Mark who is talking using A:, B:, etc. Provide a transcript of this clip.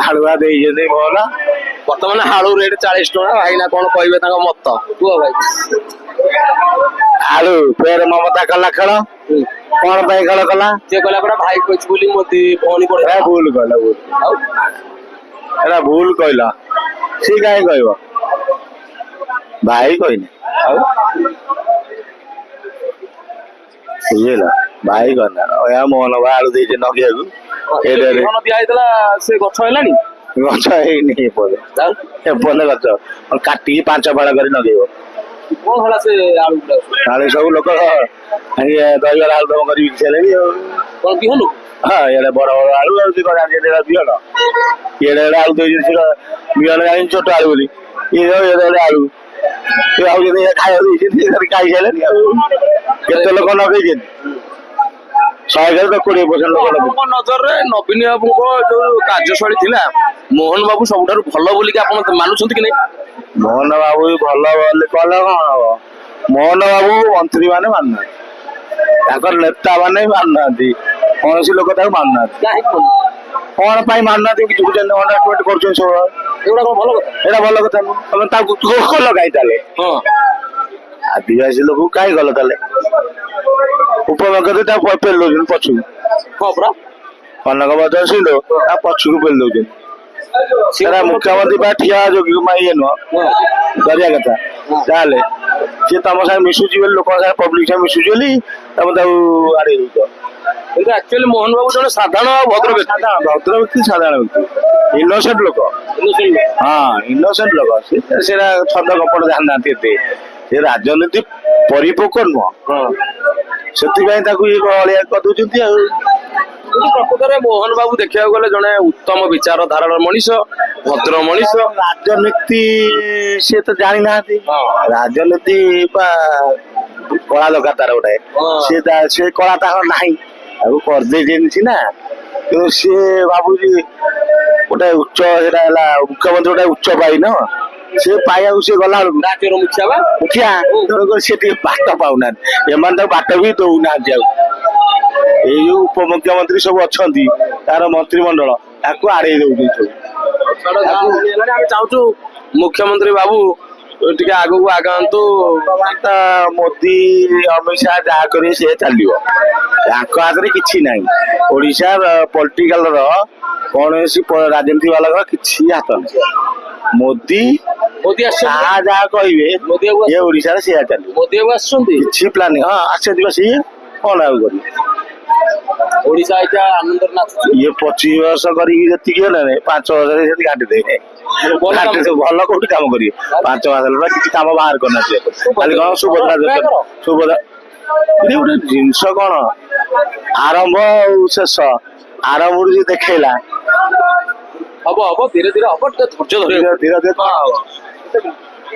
A: ଆଳୁଆ ଦେଇଛନ୍ତି ଭଲ।
B: ବର୍ତ୍ତମାନ ଆଳୁ ରେଟ୍ 40 ଟଙ୍କା। ଭାଇନା କଣ କହିବେ ତାଙ୍କ ମତ କୁହ ଭାଇ?
A: ଆଳୁ ଫେର ମମତା କଲା ଖେଳ। କଣ ପାଇଁ ଖେଳ କଲା?
B: ସେ କହିଲା ପରା ଭାଇ କହିଛି ବୋଲି ମୋଦି ଭଉଣୀ ପଡେ।
A: ଏଟା ଭୁଲ କହିଲା, ଭୁଲ।
B: ଆଉ
A: ଏଟା ଭୁଲ କହିଲା। ସିଏ କାହିଁ କହିବ? ଭାଇ କହିନି।
B: ଆଉ
A: ବୁଝିଲ, ଭାଇ କହିଲା ଏହା ମୋହନ ଭାଇ ଆଳୁ ଦେଇଛି ନଗିବାକୁ।
B: ବିହନ ଦିଆ ହେଇଥିଲା ସେ ଗଛ ହେଲାଣି?
A: ଗଛ ହେଇନି ଏପର୍ଯ୍ୟନ୍ତ। ଏପର୍ଯ୍ୟନ୍ତ ଗଛ କାଟିକି 5 ଫାଳ କରି ନଗେଇବ।
B: କଣ ହେଲା ସେ ଆଳୁ ଗୁଡା?
A: ଆଳୁ ସବୁ ଲୋକ ଦହିବରା ଆଳୁଦମ କରି ବିକି ସାରିଲେଣି ଆଉ।
B: କଣ ବିହନ?
A: ହଁ, ଇଆଡେ ବଡ ବଡ ଆଳୁ ଆଉ ବିହନ। ଇଆଡେ ଆଳୁ ଦେଇଛନ୍ତି ବିହନ ଜାଣିଛନ୍ତି ଛୋଟ ଆଳୁ ବୋଲି। ଇଏ ଆଳୁ ଭାବୁଛନ୍ତି ଖାଇବା ଦେଇଛନ୍ତି, ଖାଇସାରିଲେଣି ଆଉ। କେତେ ଲୋକ ନଗେଇଛନ୍ତି? 100 ତ 20% ଲୋକ ଲଗେଇଛନ୍ତି।
B: ଆପଣଙ୍କ ନଜରରେ ନବୀନ ବାବୁଙ୍କ ଯୋଉ କାର୍ଯ୍ୟଶୈଳୀ ଥିଲା, ମୋହନ ବାବୁ ସବୁଠାରୁ ଭଲ ବୋଲିକି ଆପଣ ମାନୁଛନ୍ତି କି ନାଇଁ?
A: ମୋହନ ବାବୁ ଭଲ ବୋଲି କଲେ କଣ ହବ? ମୋହନ ବାବୁ ମନ୍ତ୍ରୀ ମାନେ ମାନୁନାହାନ୍ତି, ତାଙ୍କର ନେତା ମାନେ ମାନୁନାହାନ୍ତି, କୌଣସି ଲୋକ ତାକୁ ମାନୁନାହାନ୍ତି। କଣ ପାଇଁ ମାନୁନାହାନ୍ତି? କିଛି ବୁଝୁଛନ୍ତି? ଅଣ୍ଡରଏସ୍ଟିମେଟ୍ କରୁଛନ୍ତି ସବୁ।
B: ଏଗୁଡା କଣ ଭଲ କଥା?
A: ଏଇଟା ଭଲ କଥା ନୁହଁ। ତମେ ତାକୁ କଲ କାହିଁ ତାହେଲେ?
B: ହଁ,
A: ଆଦିବାସୀ ଲୋକକୁ କାହିଁ ଗଲ ତାହେଲେ? ଉପମୁଖ୍ୟମନ୍ତ୍ରୀ ତାକୁ ପେଲି ଦଉଛନ୍ତି ପଛକୁ।
B: ହଁ ପରା।
A: କନକ ବଦଳ ସିଂହ ତା ପଛକୁ ପେଲି ଦଉଛନ୍ତି। ସେଟା ମୁଖ୍ୟମନ୍ତ୍ରୀ ପାଇଁ ଠିଆ ଯୋଗ୍ୟ ଇଏ ନୁହଁ, କରିବା କଥା। ତାହେଲେ ସିଏ ତମ ସାଙ୍ଗେ ମିଶୁଛି ବୋଲି, ଲୋକଙ୍କ ସାଙ୍ଗେ ପବ୍ଲିକ ସାଙ୍ଗେ ମିଶୁଛି ବୋଲି ତମେ ତାକୁ ଆଡେଇ ଦଉଛ।
B: କିନ୍ତୁ ଆକ୍ଚୁଆଲି ମୋହନ ବାବୁ ଜଣେ ସାଧାରଣ ଆଉ ଭଦ୍ର ବ୍ୟକ୍ତି।
A: ଭଦ୍ର ବ୍ୟକ୍ତି, ସାଧାରଣ ବ୍ୟକ୍ତି, ଇନୋସେଣ୍ଟ ଲୋକ। ହଁ, ଇନୋସେଣ୍ଟ ଲୋକ। ସେଟା ଛନ୍ଦ କପଟ ଜାଣିନାହାନ୍ତି ଏତେ। ସେ ରାଜନୀତି ପରିପକ୍ୱ ନୁହଁ, ସେଥିପାଇଁ ତାକୁ ଇଏ ଅଳିଆ କରିଦଉଛନ୍ତି ଆଉ।
B: କିନ୍ତୁ ପ୍ରକୃତରେ ମୋହନ ବାବୁ ଦେଖିବାକୁ ଗଲେ ଜଣେ ଉତ୍ତମ ବିଚାରଧାରାର ମଣିଷ, ଭଦ୍ର ମଣିଷ।
A: ରାଜନୀତି ସିଏ ତ ଜାଣିନାହାନ୍ତି। ରାଜନୀତି ବା କଳା ଦରକାର ତାର ଗୋଟେ। ସେ କଳା ତାଙ୍କର ନାହିଁ, ତାକୁ କରିଦେଇଛନ୍ତି ସିନା। କିନ୍ତୁ ସିଏ ଭାବୁଛି ଗୋଟେ ଉଚ୍ଚ, ସେଟା ହେଲା ମୁଖ୍ୟମନ୍ତ୍ରୀ ଗୋଟେ ଉଚ୍ଚ ପାଇନ, ସେ ପାଇବାକୁ ସିଏ ଗଲା ବେଳକୁ
B: ରାଜ୍ୟର
A: ମୁଖିଆ ତେଣୁକରି ସେ ଟିକେ ବାଟ ପାଉନାହାନ୍ତି। ଏମାନେ ତାକୁ ବାଟ ବି ଦଉନାହାନ୍ତି ଆଉ। ଏଇ ଯୋଉ ଉପମୁଖ୍ୟମନ୍ତ୍ରୀ ସବୁ ଅଛନ୍ତି, ତାର ମନ୍ତ୍ରିମଣ୍ଡଳ, ତାକୁ ଆଡେଇ ଦଉଛନ୍ତି ସବୁ।
B: ଆମେ ଚାହୁଁଛୁ ମୁଖ୍ୟମନ୍ତ୍ରୀ ବାବୁ ଟିକେ ଆଗକୁ ଆଗାନ୍ତୁ।
A: ମୋଦି ଅମିତ ଶାହ ଯାହା କରିବେ ସେ ଚାଲିବ, ତାଙ୍କ ହାତରେ କିଛି ନାହିଁ। ଓଡିଶା ପଲିଟିକାଲର କୌଣସି ରାଜନୀତି ବାଲାଙ୍କର କିଛି ହାତ ନାହିଁ। ମୋଦି ଶାହ ଯାହା କହିବେ ଇଏ ଓଡିଶାରେ ସେଇଆ ଚାଲିବ।
B: ମୋଦି ବାବୁ ଆସିଛନ୍ତି,
A: କିଛି ପ୍ଲାନିଂ। ହଁ, ଆସିଛନ୍ତି ବା ସିଏ, କଣ ଆଉ କରିବେ?
B: ଓଡିଶା ଏଇଟା ଆନନ୍ଦରେ ନାଚୁଛି।
A: ଇଏ 25 ବର୍ଷ କରିକି ଯେତିକି ହେଲାଣି, 5 ବର୍ଷରେ ସେଠି କାଟିଦେବେ। ଭଲ କୋଉଠି କାମ କରିବେ? 5 ମାସ ହେଲା କିଛି କାମ ବାହାର କରିନାହାନ୍ତି। ଖାଲି କଣ ସୁଭଦ୍ରା ଗୋଟେ ଜିନିଷ କଣ ଆରମ୍ଭ ଆଉ ଶେଷ, ଆରମ୍ଭରୁ ଯିଏ ଦେଖେଇଲା
B: ହବ ଧୀରେ ଧୀରେ ହବ, ଟିକେ ଧୈର୍ଯ୍ୟ ଧରିବାକୁ।
A: ଧୀରେ ଧୀରେ କଣ ହବ?